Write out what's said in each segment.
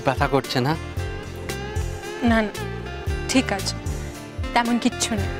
ব্যথা করছে না? না না ঠিক আছে, তেমন কিচ্ছু নেই।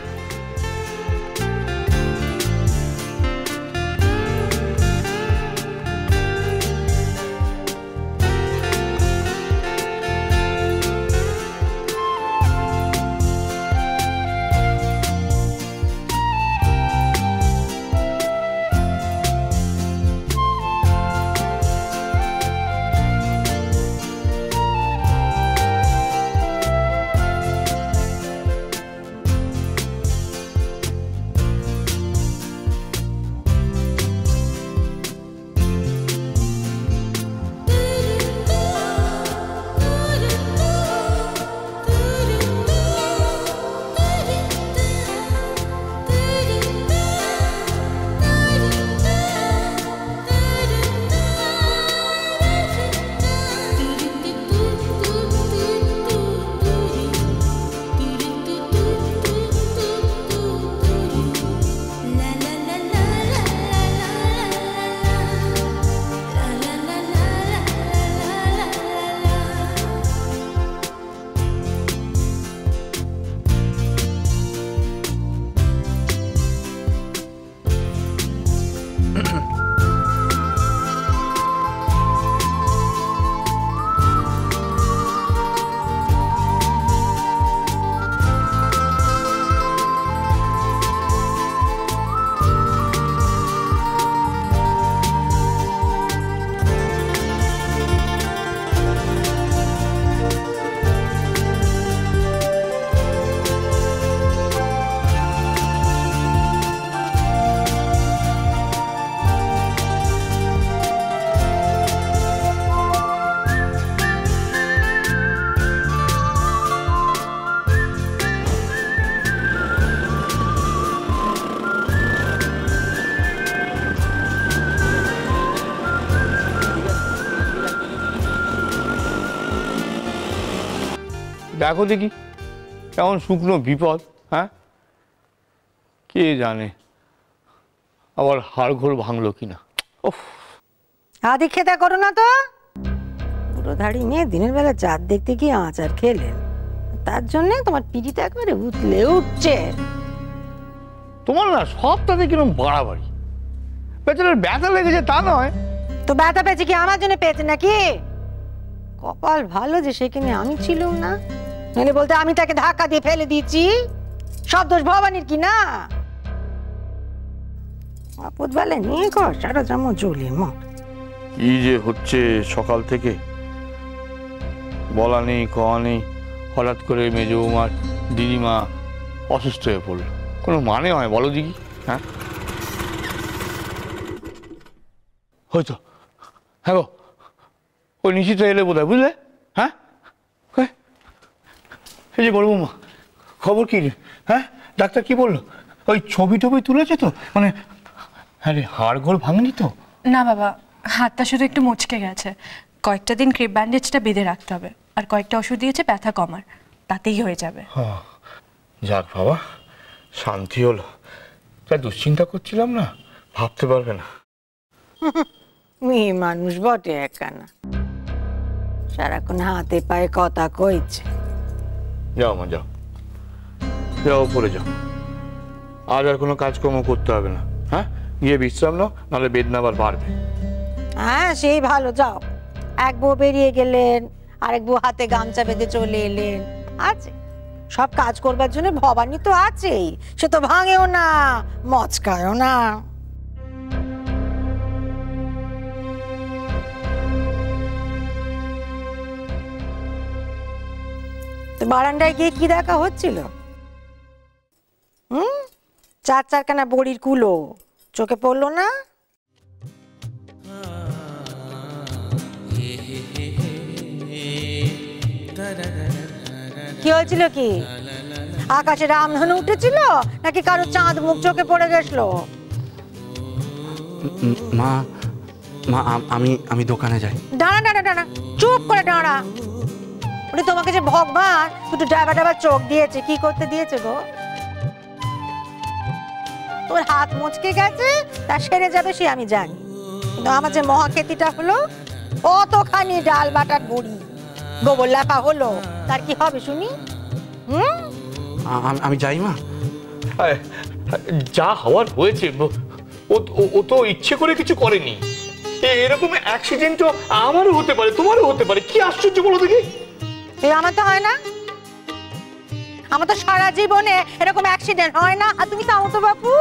দেখো দেখি কেমন শুকনো বিপদ। হ্যাঁ, কে জানে আবার হাড়গোড় ভাঙলো কিনা। আদি খেতে করো না তো, পুরো ধাড়ি মেয়ে দিনের বেলা চাঁদ দেখতে গিয়ে আচার খেলেন, তার জন্য তোমার পিড়িতে একবারে উতলে উঠছে। তোমার না সবটাতে কিরকম বাড়াবাড়ি। পেছনের ব্যথা লেগেছে তা নয় তো, ব্যথা পেয়েছে কি আমার জন্য পেয়েছে নাকি? কপাল ভালো যে সেখানে আমি ছিলাম না, মানে বলতে আমি তাকে ধাক্কা দিয়ে ফেলে দিয়েছি। সব দোষ ভবানীর কি না? আপদ বেলা নিয়ে কর সারা জামো জ্বলে মর। কি যে হচ্ছে সকাল থেকে, বলা নেই কওয়া নেই। হঠাৎ করে মেজ বৌমার দিদিমা অসুস্থ হয়ে পড়ল, কোনো মানে হয় বলো দিদি? হ্যাঁ হয়তো, হ্যাঁ গো, ওই নিশ্চিত এলে বোধ হয়, বুঝলে? হ্যাঁ, এই যে বড় বৌমা, খবর কি? হ্যাঁ, ডাক্তার কি বললো? ওই ছবি টবি তুলেছে তো? মানে হ্যাঁ রে, হাড়গোড় ভাঙনি তো? না বাবা, হাতটা শুধু একটু মুচকে গেছে, কয়েকটা দিন ক্রিপ ব্যান্ডেজটা বেঁধে রাখতে হবে, আর কয়েকটা ওষুধ দিয়েছে ব্যথা কমার, তাতেই হয়ে যাবে। যাক বাবা, শান্তি হলো। তাই দুশ্চিন্তা করছিলাম না, ভাবতে পারবে না। মেয়ে মানুষ বটে একখানা, সারাক্ষণ হাতে পায়ে কথা কইছে। যাও মা, যাও যাও, উপরে যাও। আজ আর কোনো কাজকর্ম করতে হবে না। হ্যাঁ, গিয়ে বিশ্রাম নাও, নাহলে বেদনা আবার বাড়বে। হ্যাঁ সেই ভালো, যাও। এক বউ বেরিয়ে গেলেন, আরেক বউ হাতে গামছা বেঁধে চলে এলেন। আছে সব কাজ করবার জন্য ভবানী তো আছেই, সে তো ভাঙেও না মচকায়ও না। তো বারান্দায় গিয়ে কি দেখা হচ্ছিল? চার চারখানা বড়ির কুলো চোখে পড়লো না? কি হয়েছিল? কি আকাশে রামধনু উঠেছিল নাকি কারো চাঁদ মুখ চোখে পড়ে গেছিল? মা মা আমি দোকানে যাই। দাঁড়া দাঁড়া দাঁড়া, চুপ করে দাঁড়া। ওরে তোমাকে যে ভগবান দুটো ডাবা ডাবা চোখ দিয়েছে, কি করতে দিয়েছে গো? তোর হাত মুচকে গেছে, তা সেরে যাবে সে আমি জানি, কিন্তু আমার যে মহাক্ষতিটা হলো, কতখানি ডাল বাটার বড়ি গোবর ল্যাপা হলো, তার কি হবে শুনি? আমি যাই মা। যা হওয়ার হয়েছে, ও তো ইচ্ছে করে কিছু করেনি। এরকম অ্যাক্সিডেন্টও আমারও হতে পারে, তোমারও হতে পারে। কি আশ্চর্য বলো দেখি। আমার তো হয় না, আমার তো সারা জীবনে এরকম অ্যাক্সিডেন্ট হয় না। আর তুমি তাও তো বাপু,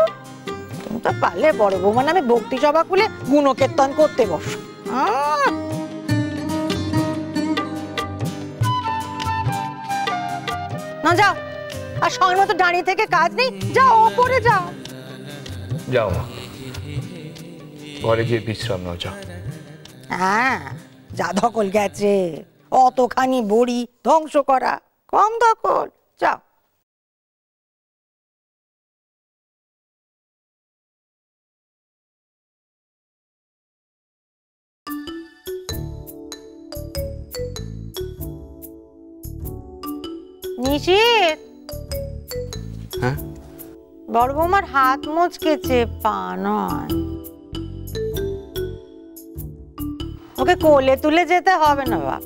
তুমি তো পারলে বড় বৌমা নামে ভক্তি সভা খুলে গুণকীর্তন করতে বসো। না যাও, আর সময় মতো দাঁড়িয়ে থেকে কাজ নেই, যাও ওপরে যাও। যাও মা, ঘরে গিয়ে বিশ্রাম নাও, যাও। হ্যাঁ, যা ধকল গেছে, অতখানি বড়ি ধ্বংস করা কম ধকল, যাও। নিশিত, হ্যাঁ বড় বৌমার হাত মুচকেছে, পা নয়। ওকে কোলে তুলে যেতে হবে না বাপ।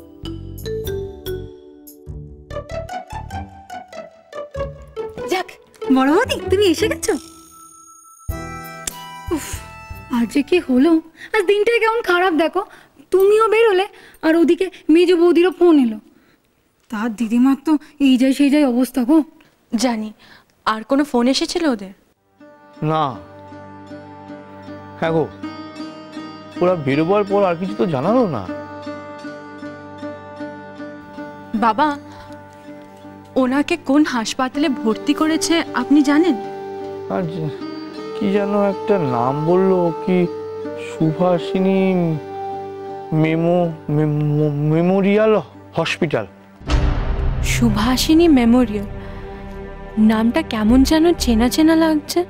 যাক বড় বৌদি, তুমি এসে গেছো। উফ, আজ যে কি হলো, আজ দিনটাই কেমন খারাপ। দেখো, তুমিও বেরোলে আর ওদিকে মেজ বৌদিরও ফোন এলো। তার দিদিমার তো এই যায় সেই যায় অবস্থা গো। জানি। আর কোনো ফোন এসেছিল ওদের? না। হ্যাঁ গো, ওরা বেরোবার পর আর কিছু তো জানালো না। বাবা, ওনাকে কোন হাসপাতালে ভর্তি করেছে আপনি জানেন? আর কি যেন একটা নাম বললো, কি Subhashini Memorial hospital. Subhashini Memorial, নামটা কেমন যেন চেনা চেনা লাগছে।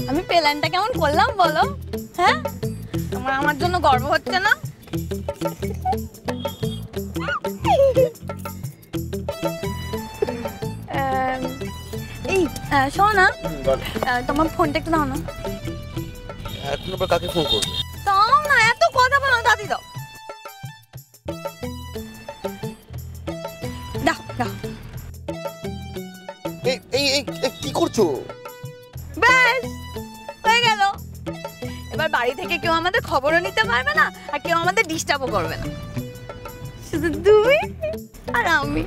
আমি প্ল্যানটা কেমন করলাম বলো? হ্যাঁ, তোমার আমার জন্য গর্ব হচ্ছে না? এই শোনো না, তোমার ফোনটা একটু দাও না। এখন আবার কাকে ফোন করবে? দাও না, এত কথা বলো না, দাদি দাও। দাও দাও। এই কি করছো? ব্যাস হয়ে গেল। এবার বাড়ি থেকে কেউ আমাদের খবরও নিতে পারবে না, আর কেউ আমাদের ডিস্টার্বও করবে না, শুধু তুমি আর আমি।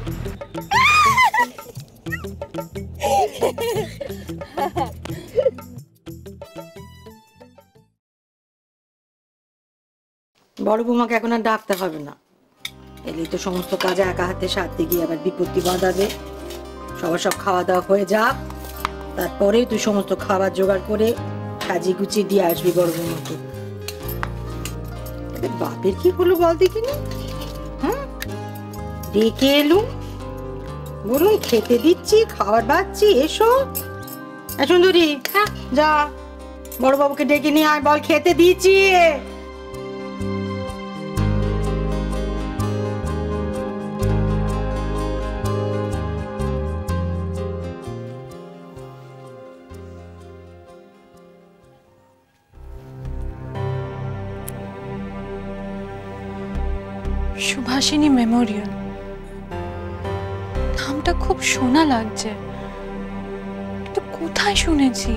বড় বৌমাকে এখন আর ডাকতে হবে না, এলেই তো সমস্ত কাজে একা হাতে সারতে গিয়ে আবার বিপত্তি বাঁধাবে। সবার সব খাওয়া দাওয়া হয়ে যাক, তারপরে তুই সমস্ত খাবার জোগাড় করে সাজিয়ে গুছিয়ে দিয়ে আসবি বড় বৌমাকে। বাপের কি হলো বল দেখিনি? হ্যাঁ, ডেকে এলুম, বলুন খেতে দিচ্ছি, খাবার বাচ্ছি, এসো। সুন্দরী, হ্যাঁ যা বড় বাবুকে ডেকে নিয়ে আয়, বল খেতে দিচ্ছি। সুভাষিনী মেমোরিয়াল, নামটা খুব শোনা লাগছে, কিন্তু কোথায় শুনেছি?